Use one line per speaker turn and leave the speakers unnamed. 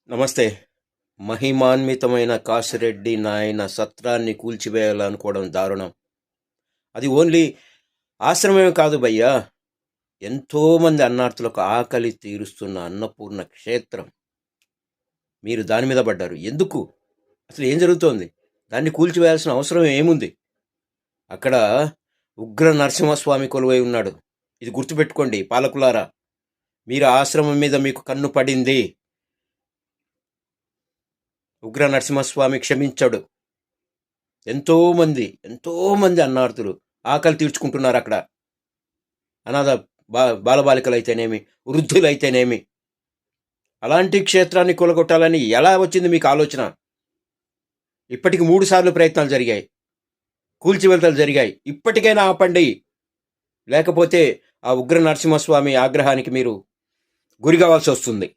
నమస్తే. మహిమాన్వితమైన కాశిరెడ్డి నాయన సత్రాన్ని కూల్చివేయాలనుకోవడం దారుణం. అది ఓన్లీ ఆశ్రమమే కాదు భయ్యా. ఎంతోమంది అన్నార్తులకు ఆకలి తీరుస్తున్న అన్నపూర్ణ క్షేత్రం. మీరు దాని మీద పడ్డారు. ఎందుకు? అసలు ఏం జరుగుతోంది? దాన్ని కూల్చివేయాల్సిన అవసరం ఏముంది? అక్కడ ఉగ్ర నరసింహస్వామి కొలువై ఉన్నాడు. ఇది గుర్తుపెట్టుకోండి పాలకులారా. మీరు ఆశ్రమం మీద మీకు కన్ను పడింది. ఉగ్ర నరసింహస్వామి క్షమించాడు. ఎంతోమంది అన్నార్తులు ఆకలి తీర్చుకుంటున్నారు అక్కడ. అనాథ బాలబాలికలు అయితేనేమి, వృద్ధులైతేనేమి. అలాంటి క్షేత్రాన్ని కూలగొట్టాలని ఎలా వచ్చింది మీకు ఆలోచన? ఇప్పటికి 3 సార్లు ప్రయత్నాలు జరిగాయి, కూల్చివేతలు జరిగాయి. ఇప్పటికైనా ఆపండి, లేకపోతే ఆ ఉగ్ర నరసింహస్వామి ఆగ్రహానికి మీరు గురి కావాల్సి వస్తుంది.